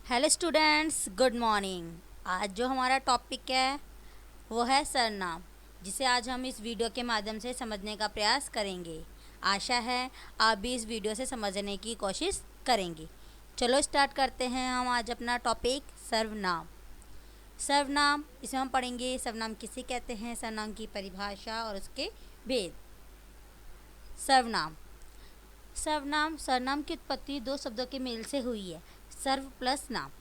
Hello students, good morning. आज जो हमारा टॉपिक है वो है सरनाम, जिसे आज हम इस वीडियो के माध्यम से समझने का प्रयास करेंगे। आशा है आप भी इस वीडियो से समझने की कोशिश करेंगे। चलो स्टार्ट करते हैं हम आज अपना टॉपिक सर्वनाम। सर्वनाम इसे हम पढ़ेंगे, सर्वनाम किसे कहते हैं, सर्वनाम की परिभाषा और उसके भेद। सर्वनाम सर्वनाम सर्वनाम की उत्पत्ति दो शब्दों के मेल से हुई है, सर्व प्लस नाम।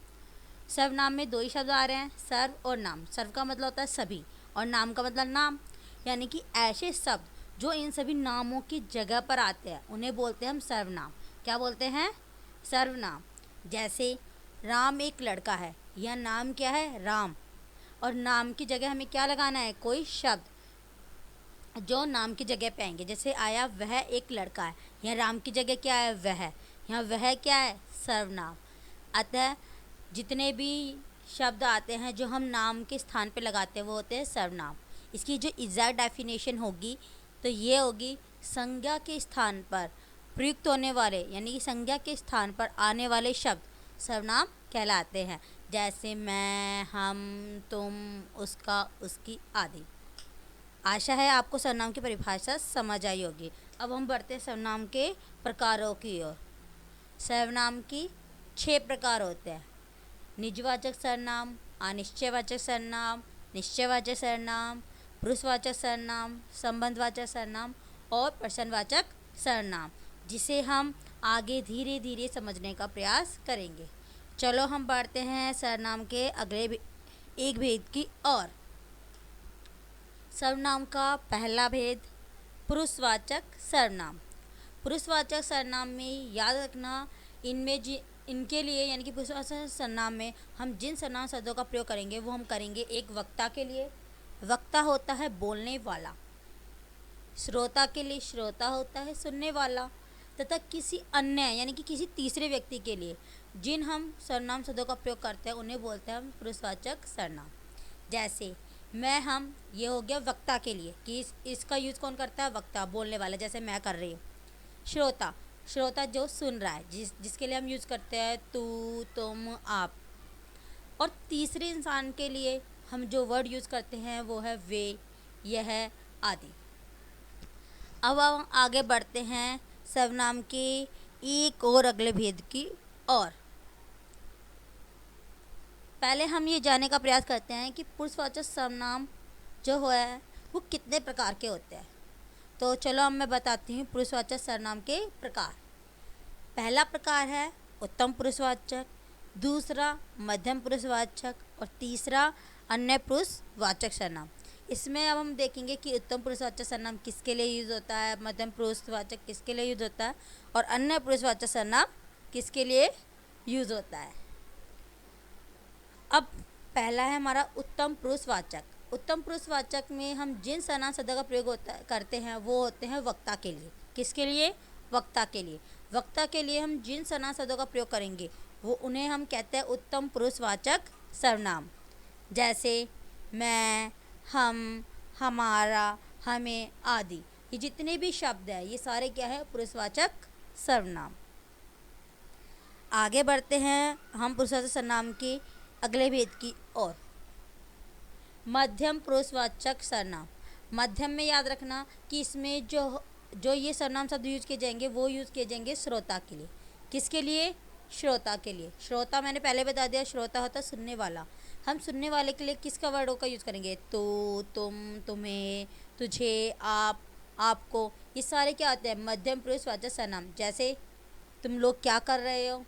सर्वनाम में दो ही शब्द आ रहे हैं, सर्व और नाम। सर्व का मतलब होता है सभी और नाम का मतलब नाम, यानी कि ऐसे शब्द जो इन सभी नामों की जगह पर आते हैं उन्हें बोलते हैं हम सर्वनाम। क्या बोलते हैं? सर्वनाम। जैसे राम एक लड़का है, यह नाम क्या है? राम। और नाम की जगह हमें क्या लगाना है? कोई शब्द जो नाम की जगह पे आएंगे। जैसे आया वह एक लड़का है, यहाँ राम की जगह क्या है? वह। यहाँ वह क्या है? सर्वनाम। अतः जितने भी शब्द आते हैं जो हम नाम के स्थान पे लगाते हैं वो होते हैं सर्वनाम। इसकी जो एग्जैक्ट डेफिनेशन होगी तो ये होगी, संज्ञा के स्थान पर प्रयुक्त होने वाले, यानी कि संज्ञा के स्थान पर आने वाले शब्द सर्वनाम कहलाते हैं। जैसे मैं, हम, तुम, उसका, उसकी आदि। आशा है आपको सर्वनाम की परिभाषा समझ आई होगी। अब हम बढ़ते हैं सर्वनाम के प्रकारों की ओर। सर्वनाम की 6 प्रकार होते हैं: निजवाचक सर्वनाम, अनिश्चयवाचक सर्वनाम, निश्चयवाचक सर्वनाम, पुरुषवाचक सर्वनाम, संबंधवाचक सर्वनाम और प्रश्नवाचक सर्वनाम, जिसे हम आगे धीरे धीरे समझने का प्रयास करेंगे। चलो हम बढ़ते हैं सर्वनाम के अगले एक भेद की ओर। सर्वनाम का पहला भेद, पुरुषवाचक सर्वनाम। पुरुषवाचक सर्वनाम में याद रखना, इनके लिए यानी कि पुरुषवाचक सर्वनाम में हम जिन सर्वनाम शब्दों का प्रयोग करेंगे वो हम करेंगे एक वक्ता के लिए। वक्ता होता है बोलने वाला। श्रोता के लिए श्रोता होता है सुनने वाला। तथा किसी अन्य यानी कि किसी तीसरे व्यक्ति के लिए जिन हम सर्वनाम शब्दों का प्रयोग करते हैं उन्हें बोलते हैं हम पुरुषवाचक सर्वनाम। जैसे मैं, हम, ये हो गया वक्ता के लिए कि इसका यूज़ कौन करता है? वक्ता, बोलने वाला, जैसे मैं कर रही हूँ। श्रोता, श्रोता जो सुन रहा है, जिसके लिए हम यूज़ करते हैं तू, तुम, आप। और तीसरे इंसान के लिए हम जो वर्ड यूज़ करते हैं वो है वे, यह, आदि। अब हम आगे बढ़ते हैं सर्वनाम के एक और अगले भेद की ओर। पहले हम ये जानने का प्रयास करते हैं कि पुरुषवाचक सर्वनाम जो है वो कितने प्रकार के होते हैं। तो चलो अब मैं बताती हूँ पुरुषवाचक सर्वनाम के प्रकार। पहला प्रकार है उत्तम पुरुषवाचक, दूसरा मध्यम पुरुषवाचक और तीसरा अन्य पुरुषवाचक सर्वनाम। इसमें अब हम देखेंगे कि उत्तम पुरुषवाचक सर्वनाम किसके लिए यूज़ होता है, मध्यम पुरुषवाचक किसके लिए यूज़ होता है और अन्य पुरुषवाचक सर्वनाम किसके लिए यूज़ होता है। अब पहला है हमारा उत्तम पुरुषवाचक। उत्तम पुरुषवाचक में हम जिन सर्वनाम शब्दों का प्रयोग करते हैं वो होते हैं वक्ता के लिए। किसके लिए? वक्ता के लिए। वक्ता के लिए हम जिन सर्वनाम शब्दों का प्रयोग करेंगे वो उन्हें हम कहते हैं उत्तम पुरुषवाचक सर्वनाम। जैसे मैं, हम, हमारा, हमें आदि। ये जितने भी शब्द हैं ये सारे क्या है? पुरुषवाचक सर्वनाम। आगे बढ़ते हैं हम पुरुषवाचक सर्वनाम के अगले भेद की ओर। मध्यम पुरुषवाचक सर्वनाम। मध्यम में याद रखना कि इसमें जो ये सर्वनाम शब्द यूज किए जाएंगे वो यूज किए जाएंगे श्रोता के लिए। किसके लिए? श्रोता के लिए। श्रोता मैंने पहले बता दिया, श्रोता होता सुनने वाला। हम सुनने वाले के लिए किसका वर्डों का यूज करेंगे? तो, तुम, तुम्हें, तुझे, आप, आपको। ये सारे क्या आते हैं? मध्यम पुरुषवाचक सर्वनाम। जैसे तुम लोग क्या कर रहे हो,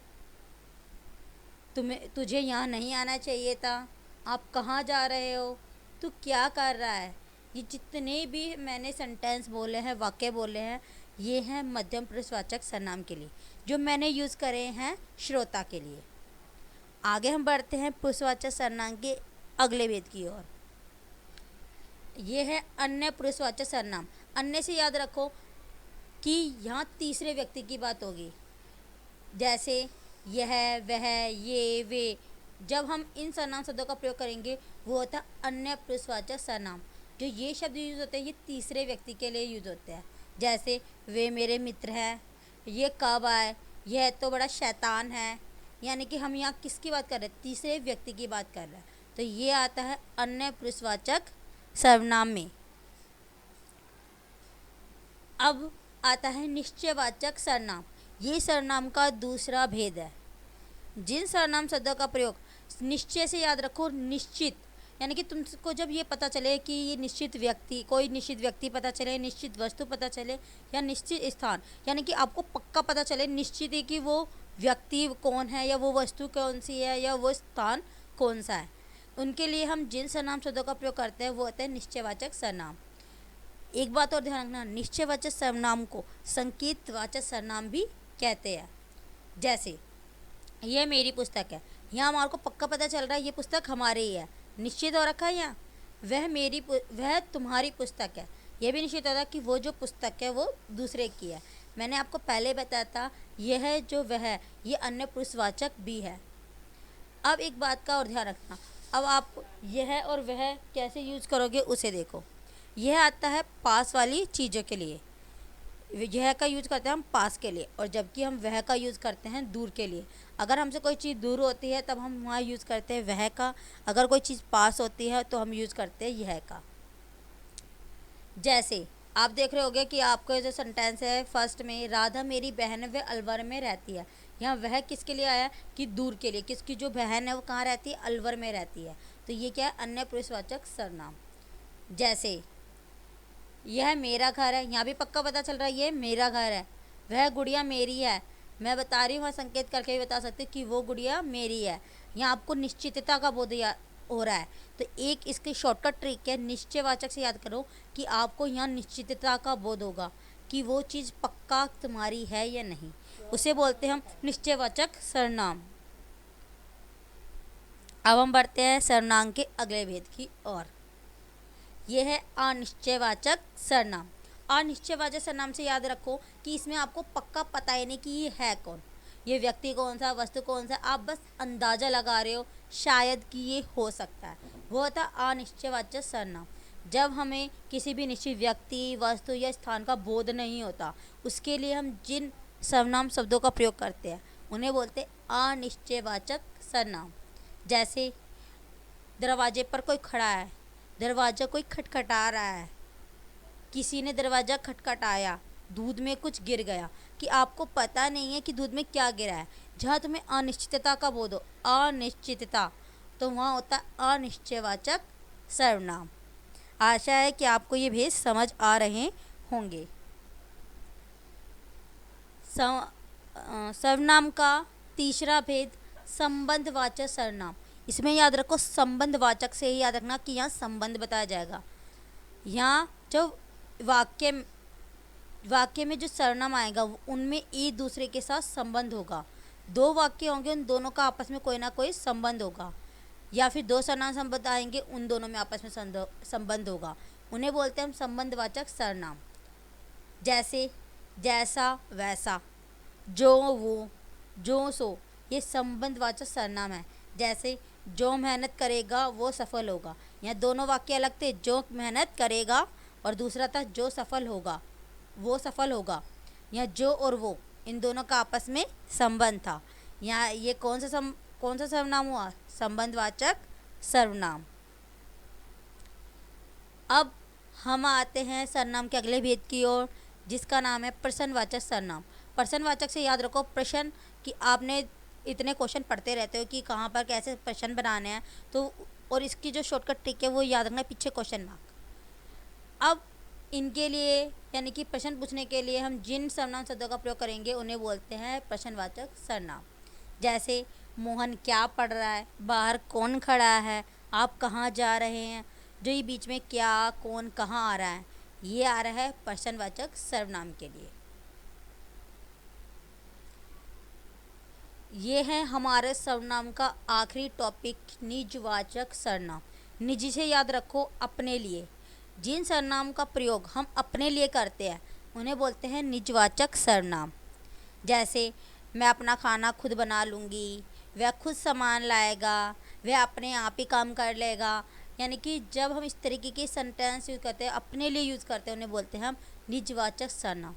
तुझे यहाँ नहीं आना चाहिए था, आप कहाँ जा रहे हो, तू क्या कर रहा है। ये जितने भी मैंने सेंटेंस बोले हैं, वाक्य बोले हैं, ये हैं मध्यम पुरुषवाचक सर्वनाम के लिए, जो मैंने यूज़ करे हैं श्रोता के लिए। आगे हम बढ़ते हैं पुरुषवाचक सर्वनाम के अगले भेद की ओर। ये है अन्य पुरुषवाचक सर्वनाम। अन्य से याद रखो कि यहाँ तीसरे व्यक्ति की बात होगी। जैसे यह, वह, ये, वे। जब हम इन सर्वनाम शब्दों का प्रयोग करेंगे वो होता है अन्य पुरुषवाचक सर्वनाम। जो ये शब्द यूज़ होते हैं ये तीसरे व्यक्ति के लिए यूज़ होते हैं। जैसे वे मेरे मित्र हैं, ये कब आए, यह तो बड़ा शैतान है, यानी कि हम यहाँ किसकी बात कर रहे हैं, तीसरे व्यक्ति की बात कर रहे हैं, तो ये आता है अन्य पुरुषवाचक सर्वनाम में। अब आता है निश्चयवाचक सर्वनाम। ये सर्वनाम का दूसरा भेद है। जिन सर्वनाम शब्दों का प्रयोग निश्चय से, याद रखो निश्चित, यानी कि तुमको जब ये पता चले कि ये निश्चित व्यक्ति, कोई निश्चित व्यक्ति पता चले, निश्चित वस्तु पता चले या निश्चित स्थान, यानी कि आपको पक्का पता चले निश्चित है कि वो व्यक्ति कौन है या वो वस्तु कौन सी है या वो स्थान कौन सा है, उनके लिए हम जिन सर्वनाम शब्दों का प्रयोग करते हैं वो होते हैं निश्चयवाचक सर्वनाम। एक बात और ध्यान रखना, निश्चयवाचक सर्वनाम को संकेतवाचक सर्वनाम भी कहते हैं। जैसे यह मेरी पुस्तक है, यहाँ हमारे को पक्का पता चल रहा है ये पुस्तक हमारी ही है, निश्चित हो रखा है। यहाँ वह तुम्हारी पुस्तक है, यह भी निश्चित होता है कि वो जो पुस्तक है वो दूसरे की है। मैंने आपको पहले बताया था यह जो वह है ये अन्य पुरुषवाचक भी है। अब एक बात का और ध्यान रखना, अब आप यह और वह कैसे यूज करोगे उसे देखो। यह आता है पास वाली चीज़ों के लिए, यह का यूज़ करते हैं हम पास के लिए, और जबकि हम वह का यूज़ करते हैं दूर के लिए। अगर हमसे कोई चीज़ दूर होती है तब हम वहाँ यूज़ करते हैं वह का, अगर कोई चीज़ पास होती है तो हम यूज़ करते हैं यह का। जैसे आप देख रहे होगे कि आपका जो सेंटेंस है फर्स्ट में, राधा मेरी बहन वह अलवर में रहती है, यहाँ वह किसके लिए आया कि दूर के लिए, किसकी जो बहन है वो कहाँ रहती है, अलवर में रहती है, तो ये क्या है अन्य पुरुषवाचक सर्वनाम। जैसे यह मेरा घर है, यहाँ भी पक्का पता चल रहा है ये मेरा घर है, वह गुड़िया मेरी है, मैं बता रही हूँ, वहाँ संकेत करके भी बता सकते कि वो गुड़िया मेरी है, यहाँ आपको निश्चितता का बोध हो रहा है। तो एक इसकी शॉर्टकट ट्रिक है, निश्चयवाचक से याद करो कि आपको यहाँ निश्चितता का बोध होगा कि वो चीज़ पक्का तुम्हारी है या नहीं, उसे बोलते हैं हम निश्चयवाचक सर्वनाम। अब हम बढ़ते हैं सर्वनाम के अगले भेद की ओर। यह है अनिश्चयवाचक सर्वनाम। अनिश्चयवाचक सर्वनाम से याद रखो कि इसमें आपको पक्का पता ही नहीं कि ये है कौन, ये व्यक्ति कौन सा, वस्तु कौन सा, आप बस अंदाज़ा लगा रहे हो शायद कि ये हो सकता है, वो होता है अनिश्चयवाचक सर्वनाम। जब हमें किसी भी निश्चित व्यक्ति, वस्तु या स्थान का बोध नहीं होता, उसके लिए हम जिन सर्वनाम शब्दों का प्रयोग करते हैं उन्हें बोलते हैं अनिश्चयवाचक सर्वनाम। जैसे दरवाजे पर कोई खड़ा है, दरवाज़ा कोई खटखटा रहा है, किसी ने दरवाज़ा खटखटाया, दूध में कुछ गिर गया, कि आपको पता नहीं है कि दूध में क्या गिरा है, जहाँ तुम्हें अनिश्चितता का बोध हो, अनिश्चितता, तो वहाँ होता है अनिश्चयवाचक सर्वनाम। आशा है कि आपको ये भेद समझ आ रहे होंगे। सर्वनाम का तीसरा भेद संबंधवाचक सर्वनाम। इसमें याद रखो संबंधवाचक से ही याद रखना कि यहाँ संबंध बताया जाएगा। यहाँ जो वाक्य में जो सर्वनाम आएगा उनमें एक दूसरे के साथ संबंध होगा। दो वाक्य होंगे, उन दोनों का आपस में कोई ना कोई संबंध होगा, या फिर दो सर्वनाम संबंध आएंगे, उन दोनों में आपस में संबंध होगा, उन्हें बोलते हैं हम संबंधवाचक सर्वनाम। जैसे जैसा वैसा, जो वो, जो सो, ये संबंधवाचक सर्वनाम है। जैसे जो मेहनत करेगा वो सफल होगा, यहाँ दोनों वाक्य अलग थे, जो मेहनत करेगा और दूसरा था जो सफल होगा वो सफल होगा। यहाँ जो और वो इन दोनों का आपस में संबंध था। यहाँ ये कौन सा सर्वनाम हुआ, संबंधवाचक सर्वनाम। अब हम आते हैं सर्वनाम के अगले भेद की ओर, जिसका नाम है प्रश्नवाचक सर्वनाम। प्रश्नवाचक से याद रखो प्रश्न, कि आपने इतने क्वेश्चन पढ़ते रहते हो कि कहाँ पर कैसे प्रश्न बनाने हैं, तो और इसकी जो शॉर्टकट ट्रिक है वो याद रखना, पीछे क्वेश्चन मार्क। अब इनके लिए यानी कि प्रश्न पूछने के लिए हम जिन सर्वनाम शब्दों का प्रयोग करेंगे उन्हें बोलते हैं प्रश्नवाचक सर्वनाम। जैसे मोहन क्या पढ़ रहा है, बाहर कौन खड़ा है, आप कहाँ जा रहे हैं, जो ये बीच में क्या, कौन, कहाँ आ रहा है, ये आ रहा है प्रश्नवाचक सर्वनाम के लिए। ये है हमारे सर्वनाम का आखिरी टॉपिक, निजवाचक सर्वनाम। निजी से याद रखो अपने लिए। जिन सर्वनाम का प्रयोग हम अपने लिए करते हैं उन्हें बोलते हैं निजवाचक सर्वनाम। जैसे मैं अपना खाना खुद बना लूँगी, वह खुद सामान लाएगा, वह अपने आप ही काम कर लेगा, यानी कि जब हम इस तरीके के सेंटेंस यूज़ करते हैं, अपने लिए यूज़ करते हैं, उन्हें बोलते हैं हम निजवाचक सर्वनाम।